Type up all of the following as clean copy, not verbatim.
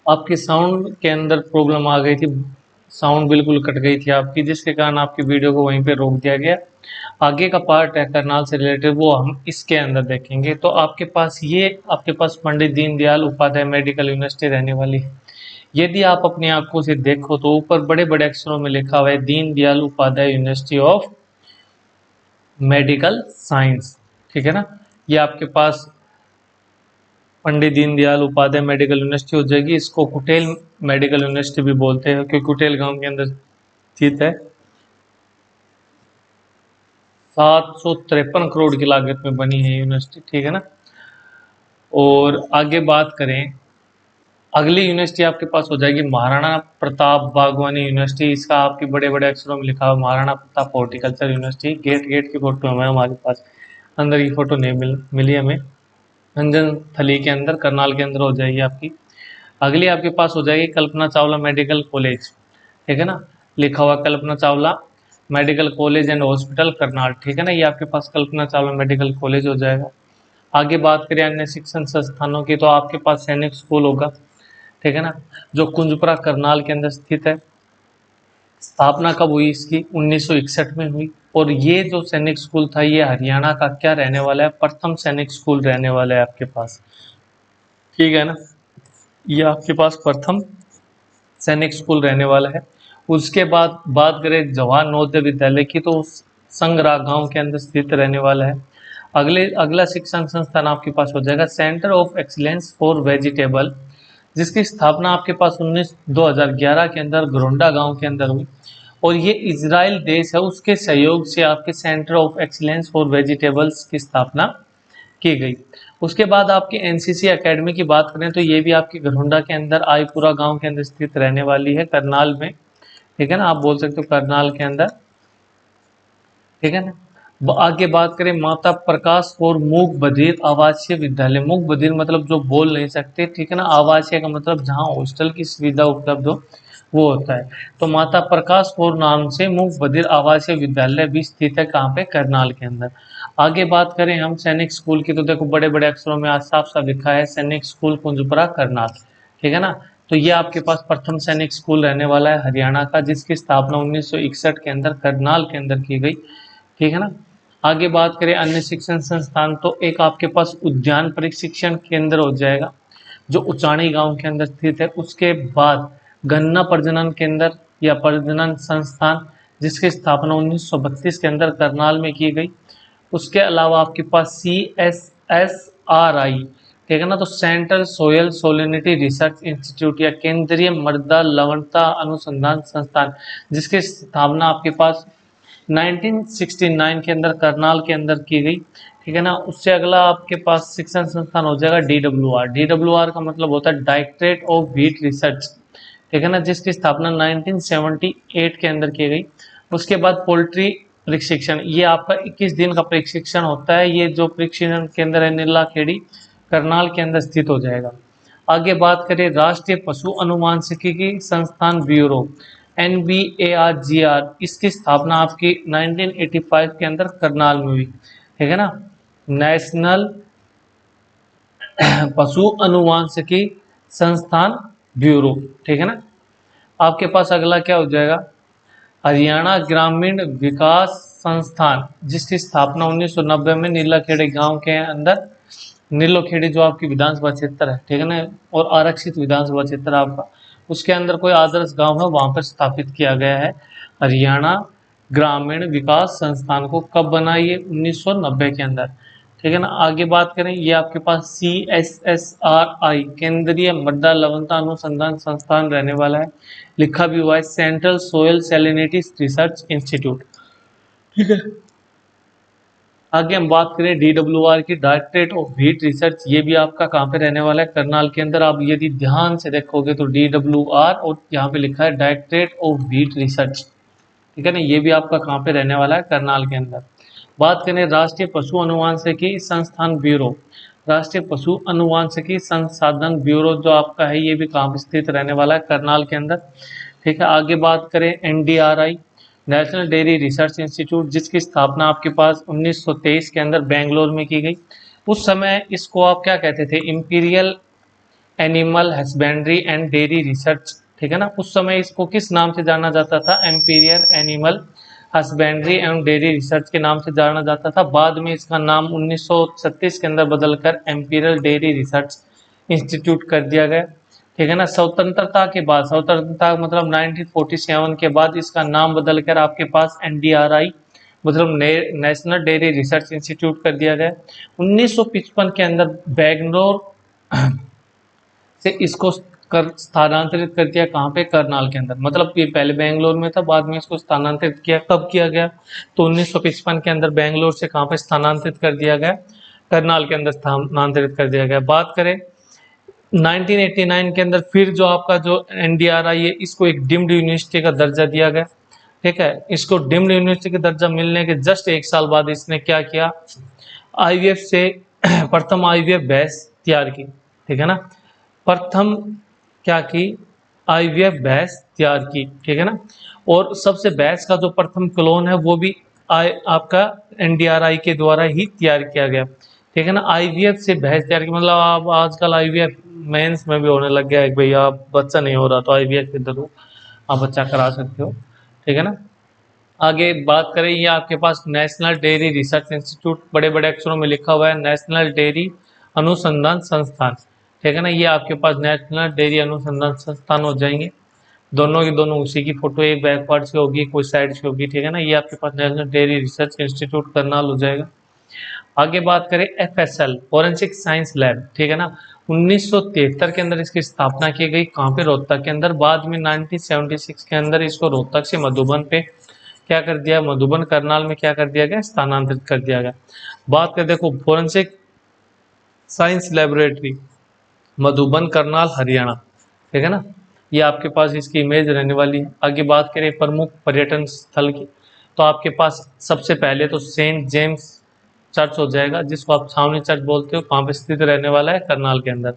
आपकी साउंड के अंदर प्रॉब्लम आ गई थी, साउंड बिल्कुल कट गई थी आपकी, जिसके कारण आपकी वीडियो को वहीं पे रोक दिया गया। आगे का पार्ट है करनाल से रिलेटेड, वो हम इसके अंदर देखेंगे। तो आपके पास पंडित दीनदयाल उपाध्याय मेडिकल यूनिवर्सिटी रहने वाली है। यदि आप अपनी आंखों से देखो तो ऊपर बड़े बड़े अक्षरों में लिखा हुआ है Deendayal Upadhyay university of medical science, ठीक है ना। ये आपके पास पंडित दीनदयाल उपाध्याय मेडिकल यूनिवर्सिटी हो जाएगी। इसको कुटेल मेडिकल यूनिवर्सिटी भी बोलते हैं, क्योंकि कुटेल गांव के अंदर स्थित है। 753 करोड़ की लागत में बनी है यूनिवर्सिटी, ठीक है ना। और आगे बात करें, अगली यूनिवर्सिटी आपके पास हो जाएगी महाराणा प्रताप बागवानी यूनिवर्सिटी। इसका आपके बड़े बड़े अक्षरों में लिखा हुआ Maharana Pratap horticulture university. Gate की फोटो है हमारे पास, अंदर की फोटो नहीं मिली हमें। अंजन थली के अंदर, करनाल के अंदर हो जाएगी आपकी। अगली आपके पास हो जाएगी कल्पना चावला मेडिकल कॉलेज, ठीक है ना। लिखा हुआ Kalpana Chawla medical college and hospital Karnal, ठीक है ना। ये आपके पास कल्पना चावला मेडिकल कॉलेज हो जाएगा। आगे बात करें अन्य शिक्षण संस्थानों की, तो आपके पास सैनिक स्कूल होगा, ठीक है ना, जो कुंजपुरा करनाल के अंदर स्थित है। स्थापना कब हुई इसकी? 1961 में हुई। और ये जो सैनिक स्कूल था, ये हरियाणा का क्या रहने वाला है? प्रथम सैनिक स्कूल रहने वाला है आपके पास, ठीक है ना। ये आपके पास प्रथम सैनिक स्कूल रहने वाला है। उसके बाद बात करें जवाहर नवोदय विद्यालय की, तो संगरा गांव के अंदर स्थित रहने वाला है। अगला शिक्षण संस्थान आपके पास हो जाएगा centre of excellence for vegetable, जिसकी स्थापना आपके पास 2011 के अंदर घरोंडा गांव के अंदर हुई। और ये इजराइल देश है, उसके सहयोग से आपके centre of excellence for vegetables की स्थापना की गई। उसके बाद आपकी एनसीसी एकेडमी की बात करें, तो ये भी आपके घरौंडा के अंदर आईपुरा गांव के अंदर स्थित रहने वाली है, करनाल में, ठीक है ना। आप बोल सकते हो करनाल के अंदर, ठीक है ना। आगे बात करें माता प्रकाश और मूक बधिर आवासीय विद्यालय। मूक बधिर मतलब जो बोल नहीं सकते, ठीक है ना। आवासीय का मतलब जहाँ हॉस्टल की सुविधा उपलब्ध हो, वो होता है। तो माता प्रकाश कौर नाम से मूक बधिर आवासीय विद्यालय भी स्थित है, कहाँ पे? करनाल के अंदर। आगे बात करें हम सैनिक स्कूल की, तो देखो बड़े बड़े अक्षरों में आज साफ साफ लिखा है सैनिक स्कूल कुंजपुरा करनाल, ठीक है ना। तो ये आपके पास प्रथम सैनिक स्कूल रहने वाला है हरियाणा का, जिसकी स्थापना 1961 के अंदर करनाल के अंदर की गई, ठीक है ना। आगे बात करें अन्य शिक्षण संस्थान, तो एक आपके पास उद्यान प्रशिक्षण केंद्र हो जाएगा, जो उचाणी गांव के अंदर स्थित है। उसके बाद गन्ना प्रजनन केंद्र या प्रजनन संस्थान, जिसकी स्थापना 1932 के अंदर करनाल में की गई। उसके अलावा आपके पास CSSRI, ठीक है ना, तो सेंट्रल सोयल सोलिनिटी रिसर्च इंस्टीट्यूट या केंद्रीय मृदा लवणता अनुसंधान संस्थान, जिसकी स्थापना आपके पास 1969 के अंदर करनाल के अंदर की गई, ठीक है ना। उससे अगला आपके पास शिक्षण संस्थान हो जाएगा DWR। DWR का मतलब होता है डायरेक्टरेट ऑफ व्हीट रिसर्च, ठीक है ना, जिसकी स्थापना 1978 के अंदर की गई। उसके बाद पोल्ट्री प्रशिक्षण, ये आपका 21 दिन का प्रशिक्षण होता है। ये जो प्रशिक्षण केंद्र है नीला खेड़ी करनाल के अंदर स्थित हो जाएगा। आगे बात करें राष्ट्रीय पशु अनुवांशिकी संस्थान ब्यूरो, NBARGR, इसकी स्थापना आपकी 1985 के अंदर करनाल में हुई, ठीक है ना। नेशनल पशु अनुवांशिकी संस्थान ब्यूरो, ठीक है ना। आपके पास अगला क्या हो जाएगा? हरियाणा ग्रामीण विकास संस्थान, जिसकी स्थापना 1990 में नीलाखेड़ी गांव के अंदर, नीलोखेड़ी जो आपकी विधानसभा क्षेत्र है, ठीक है ना, और आरक्षित विधानसभा क्षेत्र आपका, उसके अंदर कोई आदर्श गांव है, वहां पर स्थापित किया गया है हरियाणा ग्रामीण विकास संस्थान को। कब बना? ये 1990 के अंदर, ठीक है ना। आगे बात करें, ये आपके पास CSSRI केंद्रीय मृदा लवणता अनुसंधान संस्थान रहने वाला है। लिखा भी हुआ है central soil salinity research institute, ठीक है। आगे हम बात करें DWR की, डायरेक्टरेट ऑफ व्हीट रिसर्च, ये भी आपका कहाँ पे रहने वाला है? करनाल के अंदर। आप यदि ध्यान से देखोगे तो DWR और यहाँ पे लिखा है डायरेक्टरेट ऑफ व्हीट रिसर्च, ठीक है ना। ये भी आपका कहाँ पे रहने वाला है? करनाल के अंदर। बात करें राष्ट्रीय पशु अनुवांशिकी संस्थान ब्यूरो, राष्ट्रीय पशु अनुवांशिकी संसाधन ब्यूरो जो आपका है, ये भी कहाँ पे स्थित रहने वाला है? करनाल के अंदर, ठीक है। आगे बात करें NDRI, national dairy research institute, जिसकी स्थापना आपके पास 1923 के अंदर बेंगलोर में की गई। उस समय इसको आप क्या कहते थे? Imperial animal husbandry and dairy research, ठीक है ना। उस समय इसको किस नाम से जाना जाता था, Amperian animal husbandry and dairy research के नाम से जाना जाता था। बाद में इसका नाम 1936 के अंदर बदलकर एम्पीरियल डेयरी रिसर्च इंस्टीट्यूट कर दिया गया, ठीक है ना। स्वतंत्रता के बाद, स्वतंत्रता मतलब 1947 के बाद इसका नाम बदलकर आपके पास NDRI मतलब नेशनल डेयरी रिसर्च इंस्टीट्यूट कर दिया गया। 1955 के अंदर बेंगलोर से इसको कर स्थानांतरित कर दिया, कहाँ पे, करनाल के अंदर। मतलब ये पहले बेंगलोर में था, बाद में इसको स्थानांतरित किया, कब किया गया, तो 1955 के अंदर बेंगलोर से कहाँ पे स्थानांतरित कर दिया गया, करनाल के अंदर स्थानांतरित कर दिया गया। बात करें 1989 के अंदर फिर जो आपका जो NDRI है, इसको एक डीम्ड यूनिवर्सिटी का दर्जा दिया गया, ठीक है। इसको डीम्ड यूनिवर्सिटी का दर्जा मिलने के जस्ट एक साल बाद इसने क्या किया, IVF से प्रथम IVF भैंस तैयार की, ठीक है ना। प्रथम क्या की, IVF भैंस तैयार की, ठीक है ना। और सबसे भैंस का जो प्रथम क्लोन है वो भी आपका NDRI के द्वारा ही तैयार किया गया, ठीक है ना। IVF से भैंस तैयार की मतलब आप आजकल IVF मेंस में भी होने लग गया है, भैया आप बच्चा नहीं हो रहा तो IVF के थ्रू आप बच्चा करा सकते हो, ठीक है ना। आगे बात करें, ये आपके पास नेशनल डेयरी रिसर्च इंस्टीट्यूट बड़े बड़े अक्षरों में लिखा हुआ है, नेशनल डेयरी अनुसंधान संस्थान, ठीक है ना। ये आपके पास नेशनल डेयरी अनुसंधान संस्थान हो जाएंगे, दोनों की दोनों उसी की फोटो, एक बैकवर्ड से होगी कोई साइड से होगी, ठीक है ना। ये आपके पास national dairy research institute Karnal हो जाएगा। आगे बात करें FSL फोरेंसिक साइंस लैब, ठीक है ना। 1973 के अंदर इसकी स्थापना की गई, कहाँ पे, रोहतक के अंदर। बाद में 1976 के अंदर इसको रोहतक से मधुबन पे क्या कर दिया, मधुबन करनाल में क्या कर दिया गया, स्थानांतरित कर दिया गया। बात कर देखो forensic science laboratory Madhuban Karnal Haryana, ठीक है ना। ये आपके पास इसकी इमेज रहने वाली है। आगे बात करें प्रमुख पर्यटन स्थल की, तो आपके पास सबसे पहले तो सेंट जेम्स चर्च हो जाएगा, जिसको आप छावनी चर्च बोलते हो, कहाँ पे स्थित रहने वाला है, करनाल के अंदर।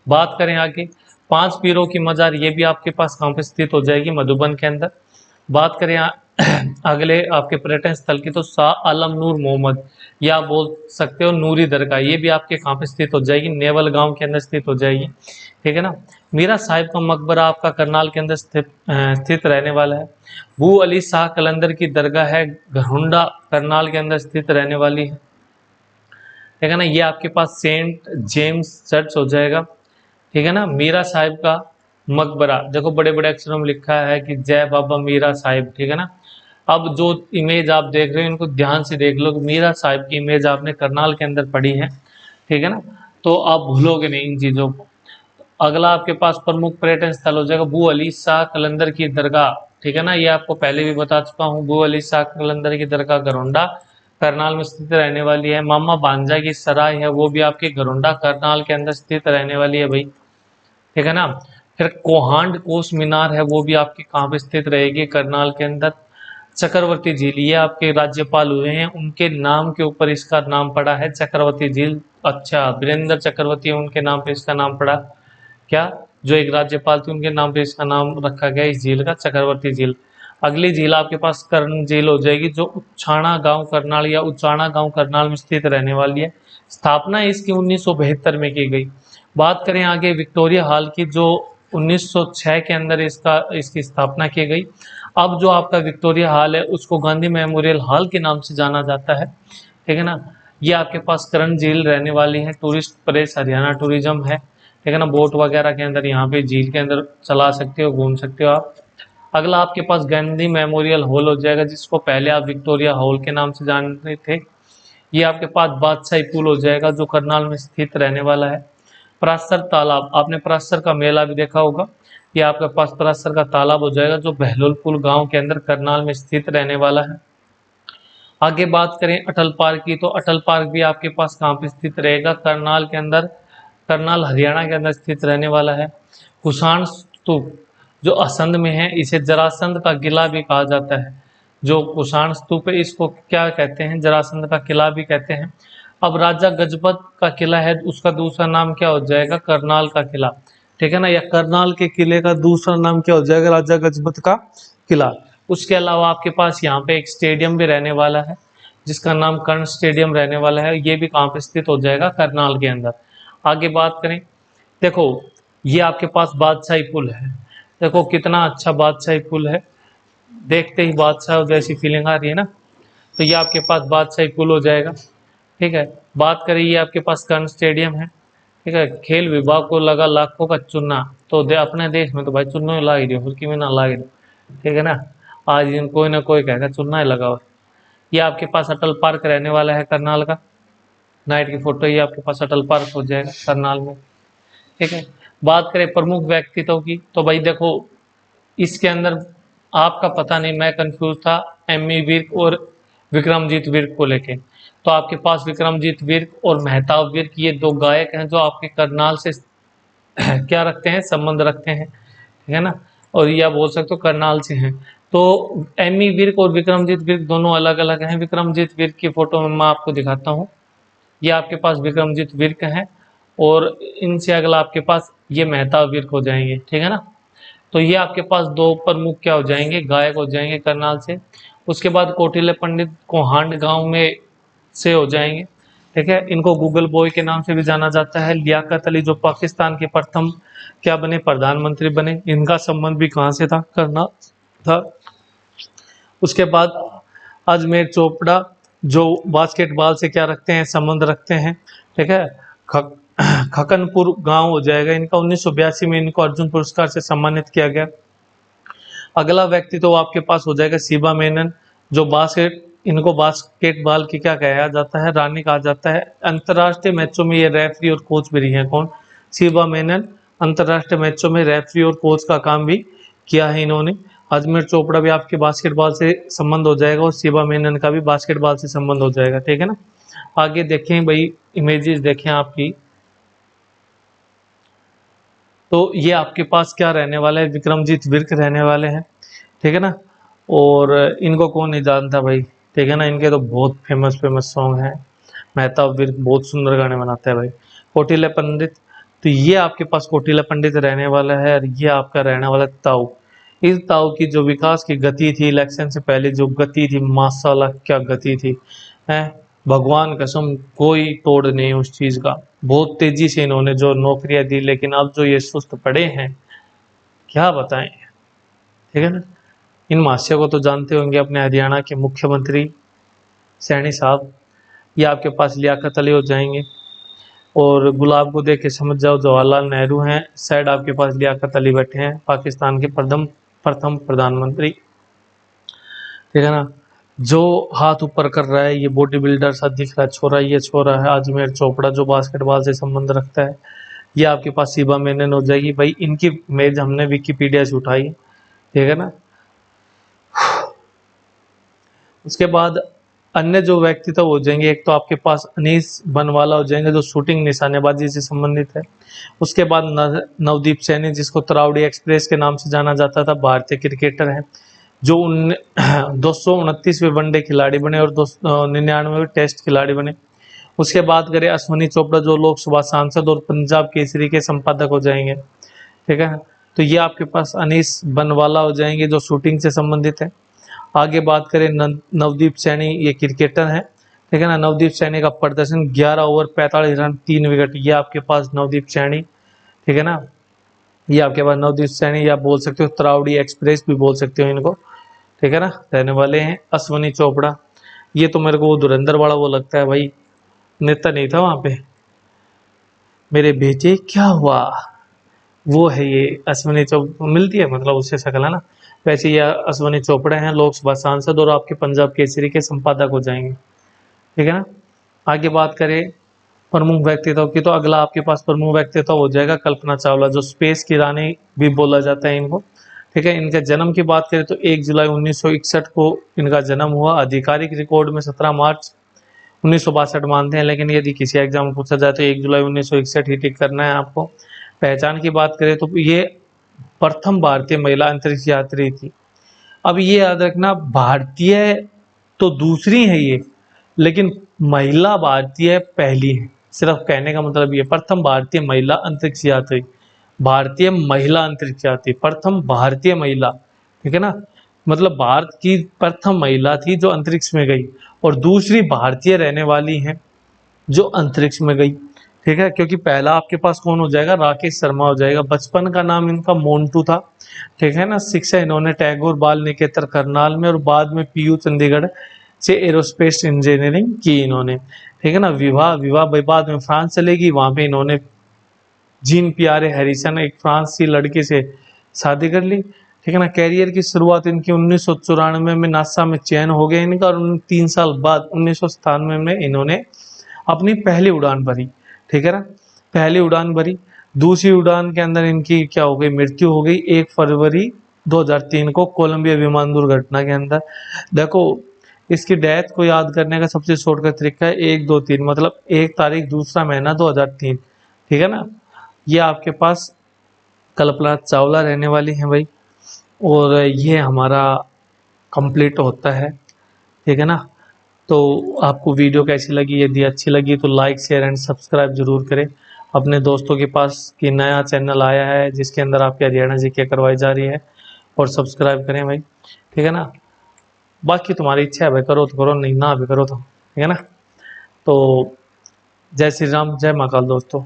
बात करें आगे, पांच पीरों की मजार, ये भी आपके पास कहाँ पे स्थित हो जाएगी, मधुबन के अंदर। बात करें अगले आपके पर्यटन स्थल की, तो शाह आलम नूर मोहम्मद, या बोल सकते हो नूरी दरगाह, ये भी आपके कहाँ पे स्थित हो जाएगी, नेवल गांव के अंदर स्थित हो जाएगी, ठीक है ना। मीरा साहिब का मकबरा आपका करनाल के अंदर स्थित रहने वाला है। बू अली शाह कलंदर की दरगाह है घरुंडा, करनाल के अंदर स्थित रहने वाली है, ठीक है ना। ये आपके पास सेंट जेम्स चर्च हो जाएगा, ठीक है ना। मीरा साहिब का मकबरा देखो बड़े बड़े अक्षरों में लिखा है कि जय बाबा मीरा साहिब, ठीक है ना। अब जो इमेज आप देख रहे हो इनको ध्यान से देख लो, मीरा साहिब की इमेज आपने करनाल के अंदर पढ़ी है, ठीक है ना, तो आप भूलोगे नहीं इन चीजों को। अगला आपके पास प्रमुख पर्यटन स्थल हो जाएगा बू अली शाह कलंदर की दरगाह, ठीक है ना। ये आपको पहले भी बता चुका हूँ, बू अली शाह कलंदर की दरगाह घरोंडा करनाल में स्थित रहने वाली है। मामा भांजा की सराय है, वो भी आपके घरोंडा करनाल के अंदर स्थित रहने वाली है भाई, ठीक है ना। फिर कोहांड कोस मीनार है, वो भी आपके कहाँ पे स्थित रहेगी, करनाल के अंदर। चक्रवर्ती झील, ये आपके राज्यपाल हुए हैं, उनके नाम के ऊपर इसका नाम पड़ा है चक्रवर्ती झील। अच्छा, वीरेंद्र चक्रवर्ती उनके नाम पे इसका नाम पड़ा, क्या, जो एक राज्यपाल थे उनके नाम पे इसका नाम रखा गया इस झील का, चक्रवर्ती झील। अगली झील आपके पास कर्ण झील हो जाएगी, जो उछाणा गांव करनाल या उचाणा गांव करनाल में स्थित रहने वाली है। स्थापना इसकी 1972 में की गई। बात करें आगे विक्टोरिया हॉल की, जो 1906 के अंदर इसकी स्थापना की गई। अब जो आपका विक्टोरिया हॉल है उसको गांधी मेमोरियल हॉल के नाम से जाना जाता है, ठीक है ना। ये आपके पास कर्ण झील रहने वाली है, टूरिस्ट प्लेस हरियाणा टूरिज्म है, ठीक है ना। बोट वगैरह के अंदर यहाँ पे झील के अंदर चला सकते हो, घूम सकते हो आप। अगला आपके पास गांधी मेमोरियल हॉल हो जाएगा, जिसको पहले आप विक्टोरिया हॉल के नाम से जानते थे। ये आपके पास बादशाही पुल हो जाएगा, जो करनाल में स्थित रहने वाला है। परासर तालाब, आपने परासर का मेला भी देखा होगा, ये आपके पास परासर का तालाब हो जाएगा, जो बहलोलपुर गांव के अंदर करनाल में स्थित रहने वाला है। आगे बात करें अटल पार्क की, तो अटल पार्क भी आपके पास कहाँ पे स्थित रहेगा, करनाल के अंदर, करनाल हरियाणा के अंदर स्थित रहने वाला है। कुषाण स्तूप जो असंध में है, इसे जरासंध का किला भी कहा जाता है। जो कुषाण स्तूप है इसको क्या कहते हैं, जरासंध का किला भी कहते हैं। अब राजा गजपत का किला है, उसका दूसरा नाम क्या हो जाएगा, करनाल का किला, ठीक है ना। या करनाल के किले का दूसरा नाम क्या हो जाएगा, राजा गजपत का किला। उसके अलावा आपके पास यहाँ पे एक स्टेडियम भी रहने वाला है, जिसका नाम कर्ण स्टेडियम रहने वाला है, ये भी कहाँ पे स्थित हो जाएगा, करनाल के अंदर। आगे बात करें, देखो ये आपके पास बादशाही पुल है। देखो कितना अच्छा बादशाही पुल है, देखते ही बादशाह जैसी फीलिंग आ रही है ना। तो ये आपके पास बादशाही पुल हो जाएगा। ठीक है, बात करें ये आपके पास कर्ण स्टेडियम है। ठीक है, खेल विभाग को लगा लाखों का चूना। तो अपने देश में तो भाई चूना ही ला ही रही हो, हल्की में ना ला ही रही। ठीक है ना, आज दिन कोई ना कोई कहेगा चूना ही लगा हुआ। ये आपके पास अटल पार्क रहने वाला है करनाल का। नाइट की फोटो ये आपके पास अटल पार्क हो जाएगा करनाल में। ठीक है, बात करें प्रमुख व्यक्तित्व की, तो भाई देखो इसके अंदर आपका पता नहीं, मैं कंफ्यूज था एमी विर्क और विक्रमजीत विर्क को लेके। तो आपके पास विक्रमजीत विर्क और मेहताब विर्क ये दो गायक हैं जो आपके करनाल से क्या रखते हैं, संबंध रखते हैं। ठीक है ना, और या बोल सकते हो करनाल से हैं। तो एमी विर्क और विक्रमजीत विर्क दोनों अलग अलग हैं। विक्रमजीत विर्क की फोटो में मैं आपको दिखाता हूँ। ये आपके पास विक्रमजीत विर्क हैं और इनसे अगला आपके पास ये मेहताब विर्क हो जाएंगे। ठीक है ना, तो ये आपके पास दो प्रमुख क्या हो जाएंगे, गायक हो जाएंगे करनाल से। उसके बाद कौटिल्य पंडित कोहांड गांव में से हो जाएंगे। ठीक है, इनको गूगल बॉय के नाम से भी जाना जाता है। लियाकत अली जो पाकिस्तान के प्रथम क्या बने, प्रधानमंत्री बने, इनका संबंध भी कहाँ से था, करनाल था। उसके बाद अजमेर चोपड़ा जो बास्केटबॉल से क्या रखते हैं, संबंध रखते हैं। ठीक है, खकनपुर गांव हो जाएगा इनका। 1982 में इनको अर्जुन पुरस्कार से सम्मानित किया गया। अगला व्यक्ति तो आपके पास हो जाएगा शिबा मेनन, जो इनको बास्केटबॉल की क्या कहा जाता है, रानी कहा जाता है। अंतरराष्ट्रीय मैचों में ये रेफरी और कोच भी रही है। कौन, शिबा मेनन। अंतरराष्ट्रीय मैचों में रेफरी और कोच का काम भी किया है इन्होंने। अजमेर चोपड़ा भी आपके बास्केटबॉल से संबंध हो जाएगा और शिबा मेनन का भी बास्केटबॉल से संबंध हो जाएगा। ठीक है ना, आगे देखें भाई, इमेजेस देखें आपकी। तो ये आपके पास क्या रहने वाला है, विक्रमजीत विर्क रहने वाले हैं। ठीक है ना, और इनको कौन नहीं जानता भाई। ठीक है ना, इनके तो बहुत फेमस फेमस सॉन्ग हैं। मेहताब विर्क बहुत सुंदर गाने बनाते हैं भाई। कौटिल्य पंडित, तो ये आपके पास कौटिल्य पंडित रहने वाला है और ये आपका रहने वाला ताऊ। इस ताऊ की जो विकास की गति थी, इलेक्शन से पहले जो गति थी, माशाल्लाह क्या गति थी है, भगवान कसम कोई तोड़ नहीं उस चीज का। बहुत तेजी से इन्होंने जो नौकरियां दी, लेकिन अब जो ये सुस्त पड़े हैं क्या बताएं। ठीक है ना, इन महाशय को तो जानते होंगे, अपने हरियाणा के मुख्यमंत्री सैनी साहब। ये आपके पास लियाकत अली हो जाएंगे। और गुलाब को देख के समझ जाओ जवाहरलाल नेहरू हैं, साइड आपके पास लियाकत अली बैठे हैं, पाकिस्तान के प्रथम प्रथम प्रधानमंत्री। ठीक है ना, जो हाथ ऊपर कर रहा है ये बॉडी बिल्डर सा दिख रहा है छोरा, ये छोरा है अजमेर चोपड़ा जो बास्केटबॉल से संबंध रखता है। ये आपके पास शिबा मेनन हो जाएगी भाई, इनकी इमेज हमने विकिपीडिया से उठाई। ठीक है ना, उसके बाद अन्य जो व्यक्तित्व हो जाएंगे, एक तो आपके पास अनीस बनवाला हो जाएंगे जो शूटिंग निशानेबाजी से संबंधित है। उसके बाद नवदीप सैनी जिसको तरावड़ी एक्सप्रेस के नाम से जाना जाता था, भारतीय क्रिकेटर हैं जो 229वें वनडे खिलाड़ी बने और 299वें टेस्ट खिलाड़ी बने। उसके बाद करें अश्विनी चोपड़ा जो लोकसभा सांसद और पंजाब केसरी के संपादक हो जाएंगे। ठीक है, तो ये आपके पास अनीस बनवाला हो जाएंगे जो शूटिंग से संबंधित है। आगे बात करें नवदीप सैनी, ये क्रिकेटर हैं। ठीक है ना, नवदीप सैनी का प्रदर्शन 11 ओवर 45 रन 3 विकेट, ये आपके पास नवदीप सैनी। ठीक है ना, ये आपके पास नवदीप सैनी, या बोल सकते हो तरावड़ी एक्सप्रेस भी बोल सकते हो इनको। ठीक है ना, रहने वाले हैं। अश्विनी चोपड़ा, ये तो मेरे को वो धुरंधर वाला वो लगता है भाई, नेता नहीं था वहां पे, मेरे बेटे क्या हुआ, वो है ये अश्विनी चोपड़ा, मिलती है मतलब उससे शक्ल है ना। वैसे ये अश्विनी चोपड़ा हैं, लोकसभा सांसद और आपके पंजाब केसरी के संपादक हो जाएंगे। ठीक है ना, आगे बात करें प्रमुख व्यक्तित्व की, तो अगला आपके पास प्रमुख व्यक्तित्व हो जाएगा कल्पना चावला जो स्पेस की रानी भी बोला जाता है इनको। ठीक है, इनके जन्म की बात करें तो 1 जुलाई 1961 को इनका जन्म हुआ। आधिकारिक रिकॉर्ड में 17 मार्च 1962 मानते हैं, लेकिन यदि किसी एग्जाम में पूछा जाए तो 1 जुलाई 1961 ही टिक करना है आपको। पहचान की बात करें तो ये प्रथम भारतीय महिला अंतरिक्ष यात्री थी। अब ये याद रखना, भारतीय तो दूसरी है ये, लेकिन महिला भारतीय पहली है। सिर्फ कहने का मतलब ये, प्रथम भारतीय महिला अंतरिक्ष यात्री, भारतीय महिला अंतरिक्ष यात्री, प्रथम भारतीय महिला। ठीक है ना, मतलब भारत की प्रथम महिला थी जो अंतरिक्ष में गई और दूसरी भारतीय रहने वाली है जो अंतरिक्ष में गई। ठीक है, क्योंकि पहला आपके पास कौन हो जाएगा, राकेश शर्मा हो जाएगा। बचपन का नाम इनका मोन्टू था, ठीक है ना। शिक्षा इन्होंने टैगोर बाल निकेतन करनाल में और बाद में पीयू चंडीगढ़ से एरोस्पेस इंजीनियरिंग की इन्होंने, ठीक है ना। विवाह विवाह बाद में फ्रांस चलेगी, वहां पे इन्होंने जीन पियारे हैरिसन एक फ्रांसीसी लड़के से शादी कर ली, ठीक है ना। कैरियर की शुरुआत इनकी 1994 में नासा में चयन हो गया इनका, और 3 साल बाद 1997 में इन्होंने अपनी पहली उड़ान भरी, ठीक है ना। पहली उड़ान भरी, दूसरी उड़ान के अंदर इनकी क्या हो गई, मृत्यु हो गई 1 फरवरी 2003 को कोलंबिया विमान दुर्घटना के अंदर। देखो, इसकी डेथ को याद करने का सबसे शॉर्टकट तरीका है 1 2 3, मतलब 1 तारीख दूसरा महीना 2003, ठीक है ना। ये आपके पास कल्पना चावला रहने वाली हैं भाई, और ये हमारा कंप्लीट होता है, ठीक है ना। तो आपको वीडियो कैसी लगी, यदि अच्छी लगी तो लाइक शेयर एंड सब्सक्राइब जरूर करें अपने दोस्तों के पास, कि नया चैनल आया है जिसके अंदर आपकी हरियाणा जीके करवाई जा रही है, और सब्सक्राइब करें भाई, ठीक है ना। बाकी तुम्हारी इच्छा है भाई, करो तो करो, नहीं ना भी करो तो, ठीक है ना। तो जय श्री राम, जय महाकाल दोस्तों।